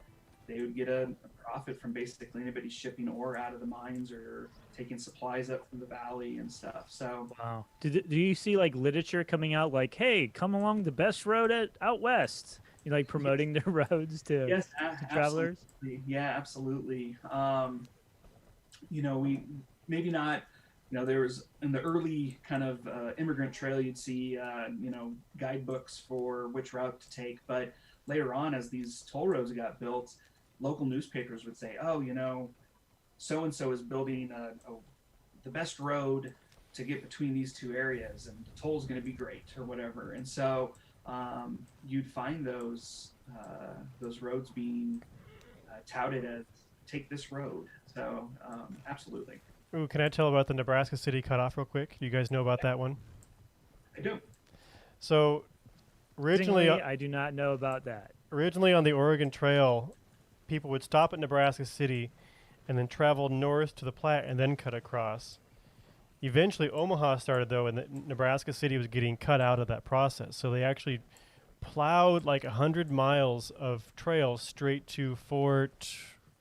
they would get a profit from basically anybody shipping ore out of the mines or taking supplies up from the valley and stuff. So wow, do you see like literature coming out like, hey, come along the best road out west? You know, like promoting their roads to, yes, to travelers. Absolutely. Yeah, absolutely. You know, we maybe not. You know, there was in the early kind of immigrant trail, you'd see, you know, guidebooks for which route to take. But later on, as these toll roads got built, local newspapers would say, oh, you know, so-and-so is building the best road to get between these two areas, and the toll's going to be great or whatever. And so you'd find those roads being touted as take this road. So absolutely. Ooh, can I tell about the Nebraska City cutoff real quick? You guys know about that one? I do. So originally, I do not know about that. Originally on the Oregon Trail, people would stop at Nebraska City and then travel north to the Platte and then cut across. Eventually, Omaha started, though, and Nebraska City was getting cut out of that process. So they actually plowed like 100 miles of trail straight to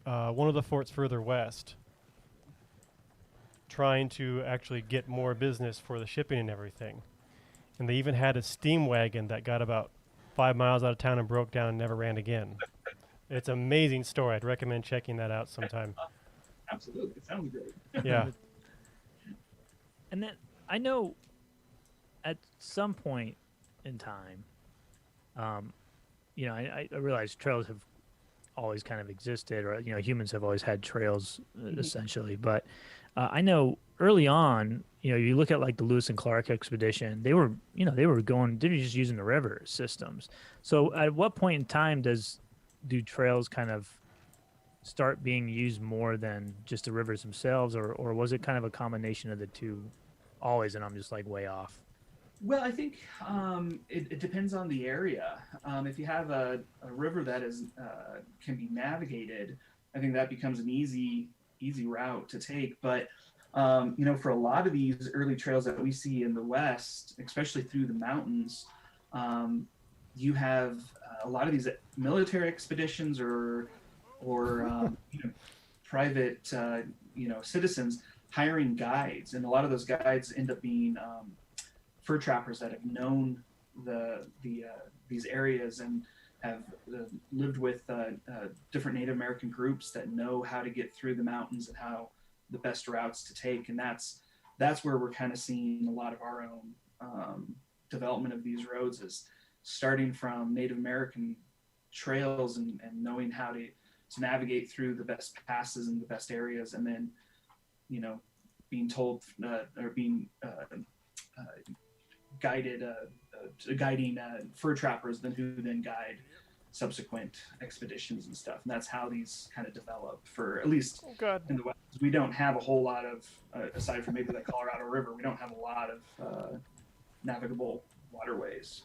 one of the forts further west, trying to actually get more business for the shipping and everything. And they even had a steam wagon that got about 5 miles out of town and broke down and never ran again. It's an amazing story. I'd recommend checking that out sometime. Absolutely. It sounds great. Yeah. And then I know at some point in time, you know, I realize trails have always kind of existed, or, you know, humans have always had trails essentially. But I know early on, you know, you look at like the Lewis and Clark expedition, they were just using the river systems. So at what point in time do trails kind of start being used more than just the rivers themselves, or was it kind of a combination of the two always, and I'm just like way off? Well, I think it depends on the area. If you have a river that is can be navigated, I think that becomes an easy route to take. But you know, for a lot of these early trails that we see in the West, especially through the mountains, you have a lot of these military expeditions or you know, private you know, citizens hiring guides, and a lot of those guides end up being fur trappers that have known these areas and have lived with different Native American groups that know how to get through the mountains and how the best routes to take. And that's where we're kind of seeing a lot of our own development of these roads, is starting from Native American trails and knowing how to navigate through the best passes and the best areas, and then, you know, being told or being guiding fur trappers who then guide subsequent expeditions and stuff. And that's how these kind of develop, for at least in the West. We don't have a whole lot of, aside from maybe the Colorado River, we don't have a lot of navigable waterways.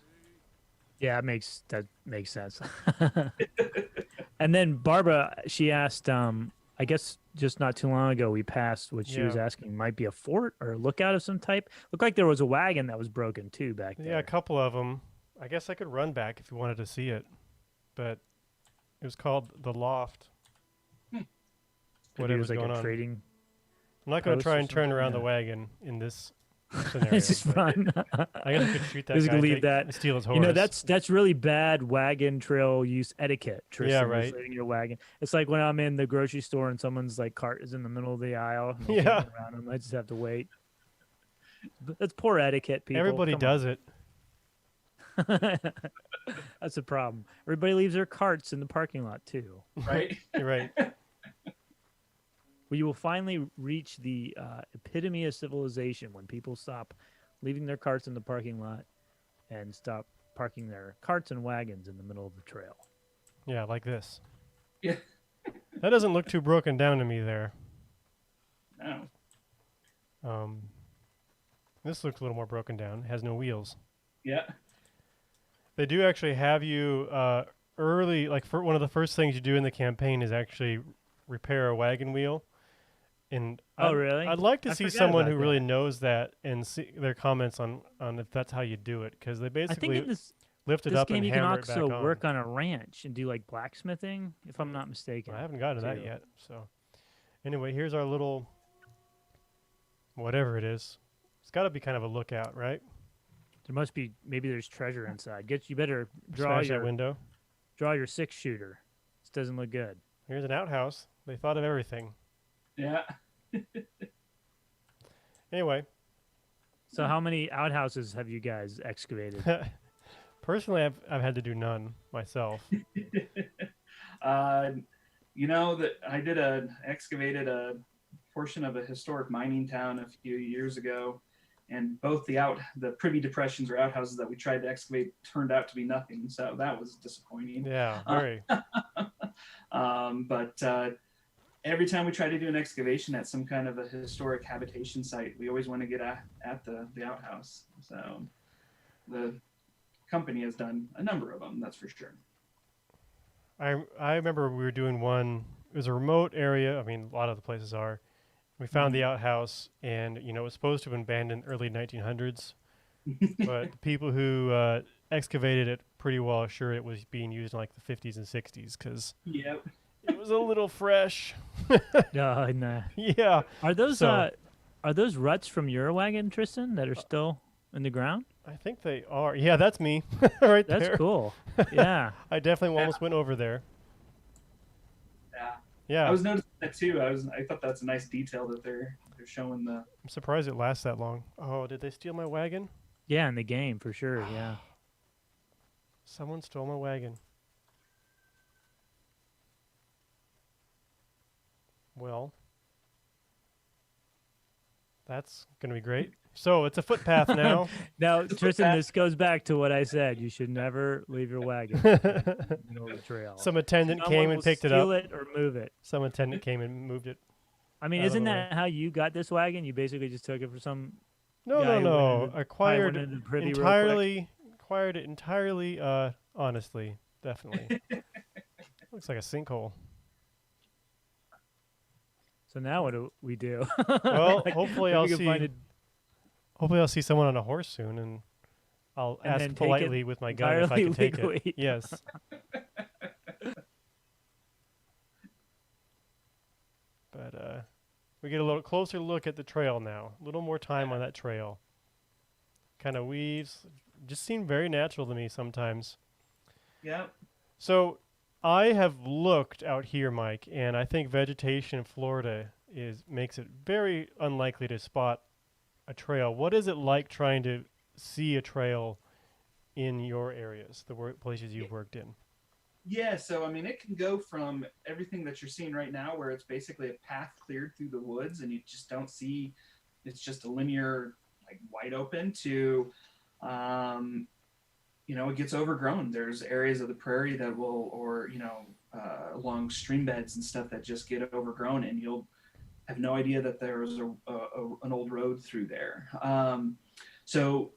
Yeah, that makes sense. And then Barbara, she asked, I guess just not too long ago we passed what she was asking might be a fort or a lookout of some type. Looked like there was a wagon that was broken too back there. Yeah, a couple of them. I guess I could run back if you wanted to see it, but it was called the Loft. Whatever's like going on. Trading. I'm not going to try and turn around the wagon in this scenario. It's just fun. I guess I could shoot that Just guy, leave that. steal his horse. You know, that's really bad wagon trail use etiquette, Tristan. Yeah, right. Leaving your wagon. It's like when I'm in the grocery store and someone's like cart is in the middle of the aisle. And Yeah. around them. I just have to wait. But that's poor etiquette, people. Everybody Come does on. it. That's a problem. Everybody leaves their carts in the parking lot too. Right. You're right. Well, you will finally reach the epitome of civilization when people stop leaving their carts in the parking lot and stop parking their carts and wagons in the middle of the trail. Yeah, like this. Yeah. That doesn't look too broken down to me there. No. This looks a little more broken down. It has no wheels. Yeah. They do actually have you early, like for one of the first things you do in the campaign is actually repair a wagon wheel. And Oh, really? I'd like to I see forgot someone about who really that. knows that and see their comments on if that's how you do it, because they I think basically in lift it this up game and you can hammer it back also on. work on a ranch and do like blacksmithing, if I'm not mistaken. I haven't gotten to that too. yet. So anyway, here's our little whatever it is. It's got to be kind of a lookout, right? There must be, maybe there's treasure inside. You better Smash that window. draw your 6-shooter. This doesn't look good. Here's an outhouse. They thought of everything. Yeah. Anyway, So how many outhouses have you guys excavated? personally, I've had to do none myself. You know that I excavated a portion of a historic mining town a few years ago, and both the privy depressions or outhouses that we tried to excavate turned out to be nothing. So that was disappointing. Yeah, very. But every time we try to do an excavation at some kind of a historic habitation site, we always want to get at the outhouse. So the company has done a number of them, that's for sure. I remember we were doing one. It was a remote area. I mean, a lot of the places are. We found the outhouse, and it was supposed to have been abandoned early 1900s, but the people who excavated it pretty well assured it was being used in like the 50s and 60s because Yep. it was a little fresh. Nah. Yeah. Are those So- are those ruts from your wagon, Tristan, that are still in the ground? I think they are. Yeah, that's me right That's there. cool. Yeah. I definitely almost went over there. Yeah. Yeah. I was noticing that too. I thought that's a nice detail that they're showing the. I'm surprised it lasts that long. Oh, did they steal my wagon? Yeah, in the game for sure. Yeah. Someone stole my wagon. Well, that's going to be great. So it's a footpath now. Now, Tristan, this goes back to what I said. You should never leave your wagon in the middle of the trail. Some attendant Someone came and will picked it steal up. it or move it. Some attendant came and moved it. I mean, Out of isn't the that how you got this wagon? You basically just took it for some No, guy no, who no. went into- Acquired went into the privy real quick? acquired it entirely honestly, definitely. Looks like a sinkhole. So now what do we do? Well, Like, hopefully if we I'll can see find it hopefully I'll see someone on a horse soon and I'll And then ask take it politely with my gun if I can entirely take legally. it. Yes. But we get a little closer look at the trail now. A little more time on that trail. Kind of weaves. Just seem very natural to me sometimes. Yep. So I have looked out here, Mike, and I think vegetation in Florida makes it very unlikely to spot a trail. What is it like trying to see a trail in your areas, the places you've worked in? Yeah, so I mean, it can go from everything that you're seeing right now, where it's basically a path cleared through the woods, and you just don't see, it's just a linear, like wide open, to, it gets overgrown. There's areas of the prairie that will, or along stream beds and stuff that just get overgrown, and you'll have no idea that there was an old road through there. So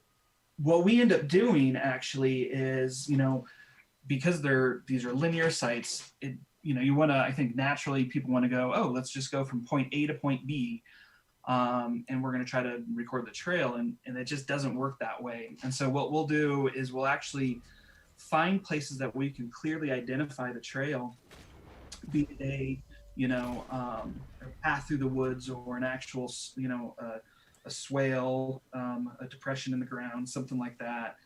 what we end up doing actually is, because these are linear sites, you want to, I think naturally people want to go, oh, let's just go from point A to point B, and we're going to try to record the trail, and it just doesn't work that way. And so what we'll do is we'll actually find places that we can clearly identify the trail, be it a path through the woods or an actual, a swale, a depression in the ground, something like that,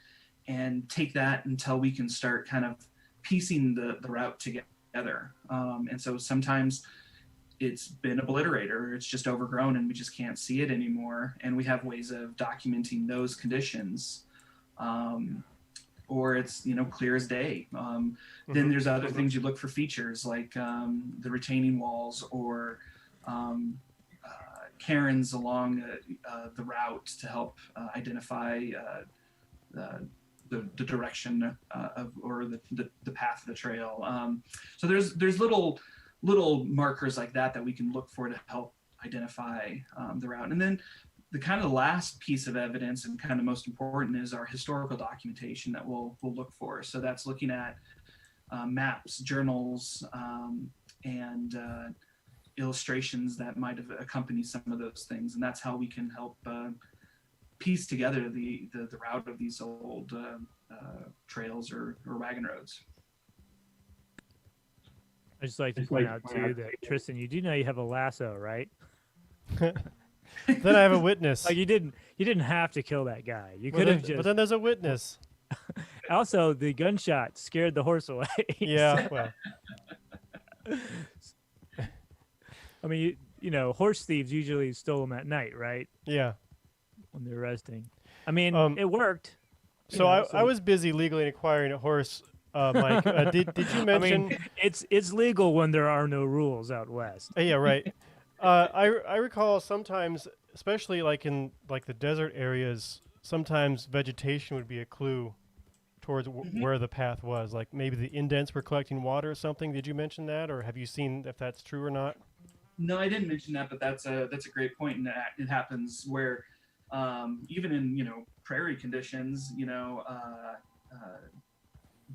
and take that until we can start kind of piecing the route together. And so sometimes it's been obliterated or it's just overgrown and we just can't see it anymore. And we have ways of documenting those conditions. or it's clear as day. Then there's other things you look for features like the retaining walls or cairns along the route to help identify the direction or the path of the trail. So there's little markers like that we can look for to help identify the route. And then the kind of last piece of evidence and kind of most important is our historical documentation that we'll look for. So that's looking at maps, journals, and illustrations that might have accompanied some of those things. And that's how we can help piece together the route of these old trails or wagon roads. I just like to point out too that Tristan, you do know you have a lasso, right? Then I have a witness. Like you didn't have to kill that guy. You could have just. But then there's a witness. Also, the gunshot scared the horse away. Yeah. Well. I mean, horse thieves usually stole them at night, right? Yeah. When they're resting. I mean, it worked. So I was busy legally acquiring a horse, Mike. Did you mention? I mean, it's legal when there are no rules out west. Yeah, right. I recall sometimes, especially in the desert areas, sometimes vegetation would be a clue towards where the path was. Like maybe the indents were collecting water or something. Did you mention that, or have you seen if that's true or not? No, I didn't mention that, but that's a great point, and it happens where even in prairie conditions,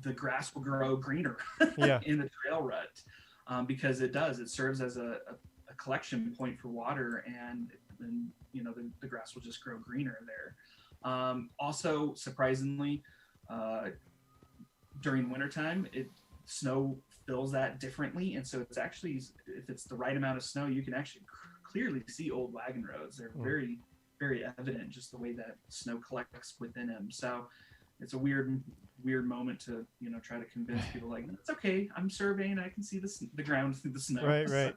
the grass will grow greener in the trail rut because it serves as a collection point for water, and the grass will just grow greener there. Also, surprisingly, during wintertime, snow fills that differently, and so it's actually, if it's the right amount of snow, you can actually clearly see old wagon roads. They're very, very evident, just the way that snow collects within them. So it's a weird moment to try to convince people like, it's okay, I'm surveying, I can see the ground through the snow. Right.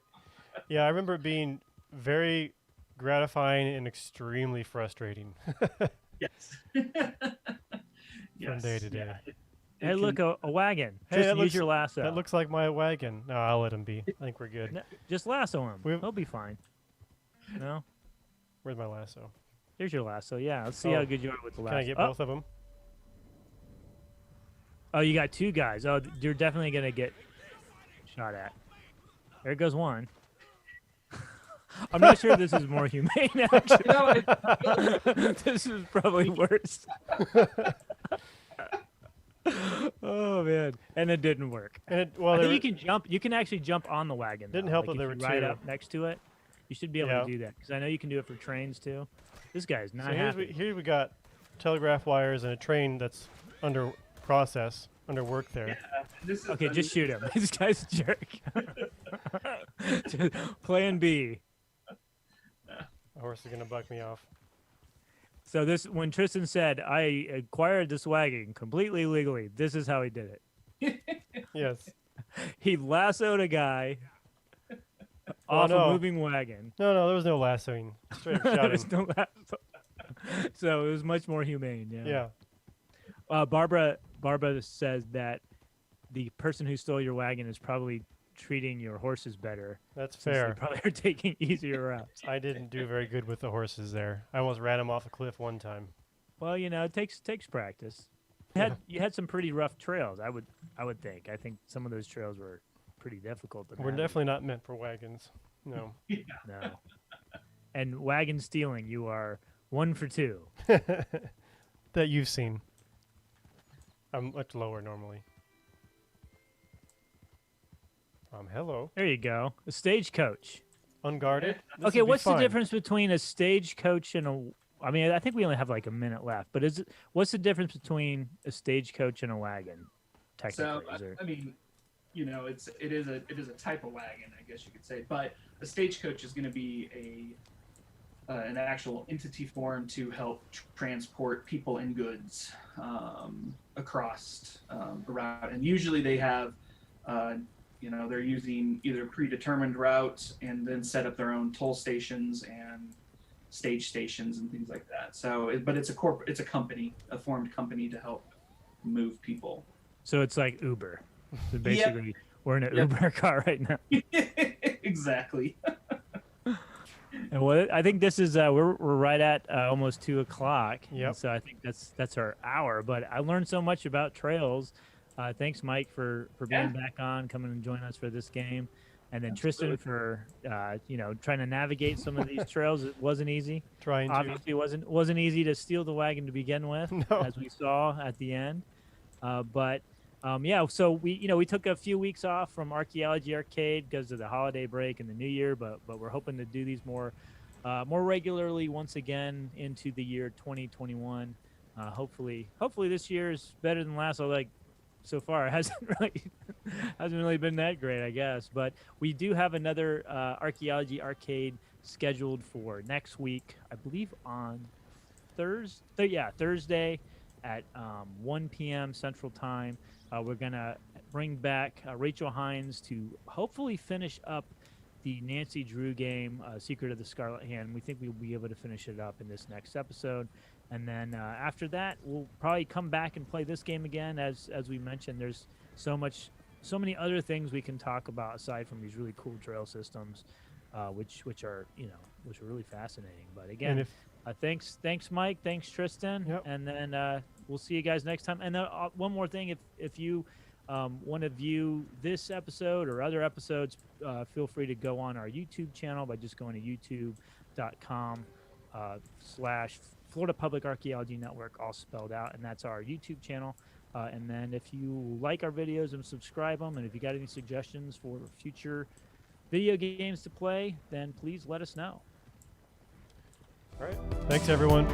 Yeah, I remember it being very gratifying and extremely frustrating. Yes. From day to day. Hey, look, a wagon. Hey, Just use your lasso. That looks like my wagon. No, I'll let him be. I think we're good. No, just lasso him. He'll be fine. No? Where's my lasso? Here's your lasso. Yeah, let's see how good you are with the lasso. Can I get both of them? Oh, you got two guys. Oh, you're definitely going to get shot at. There goes one. I'm not sure this is more humane, actually. This is probably worse. Oh man, and it didn't work. I think you can jump. You can actually jump on the wagon. Didn't help that there were two. Right up next to it. You should be able to do that because I know you can do it for trains too. This guy's not happy. Here we got telegraph wires and a train that's under work there. Yeah, okay, just shoot him. This guy's a jerk. Plan B. The horse is gonna buck me off. So when Tristan said, I acquired this wagon completely legally, this is how he did it. Yes. He lassoed a guy off a moving wagon. No, there was no lassoing. Straight up shot him. No lasso. So it was much more humane, yeah. Yeah. Barbara says that the person who stole your wagon is probably treating your horses better. That's fair. They probably are taking easier routes. I didn't do very good with the horses there. I almost ran them off a cliff one time. Well, it takes practice. You had some pretty rough trails. I would think. I think some of those trails were pretty difficult. We're definitely not meant for wagons. No. No. And wagon stealing, you are 1 for 2. That you've seen. I'm much lower normally. Hello. There you go. A stagecoach. Unguarded. Okay, what's the difference between a stagecoach and a? I mean, I think we only have like a minute left, but what's the difference between a stagecoach and a wagon? Technically, I mean, it is a type of wagon, I guess you could say, but a stagecoach is going to be an actual entity form to help transport people and goods across the route, and usually they have. They're using either predetermined routes and then set up their own toll stations and stage stations and things like that. So, but it's a company, a formed company to help move people. So it's like Uber. So Yep. basically, we're in an Yep. Uber car right now. Exactly. And what I think this is, we're right at almost 2:00. Yep. And so I think that's our hour. But I learned so much about trails. Thanks, Mike, for being back on, coming and joining us for this game, and then Absolutely. Tristan for trying to navigate some of these trails. It wasn't easy. Trying to. Obviously, it wasn't easy to steal the wagon to begin with, No. as we saw at the end. So we took a few weeks off from Archaeology Arcade because of the holiday break and the New Year, but we're hoping to do these more regularly once again into the year 2021. Hopefully this year is better than last. Although, so far it hasn't really been that great, I guess. But we do have another Archaeology Arcade scheduled for next week, I believe on Thursday at 1 p.m. Central Time. We're gonna bring back Rachel Hines to hopefully finish up the Nancy Drew game, Secret of the Scarlet Hand. We think we'll be able to finish it up in this next episode. And then after that, we'll probably come back and play this game again. As we mentioned, there's so many other things we can talk about aside from these really cool trail systems, which are really fascinating. But again, thanks Mike, thanks Tristan, Yep. and then we'll see you guys next time. And then one more thing, if you want to view this episode or other episodes, feel free to go on our YouTube channel by just going to youtube.com / Florida Public Archaeology Network, all spelled out, and that's our YouTube channel. And then if you like our videos and subscribe them, and if you got any suggestions for future video games to play, then please let us know. All right. Thanks, everyone.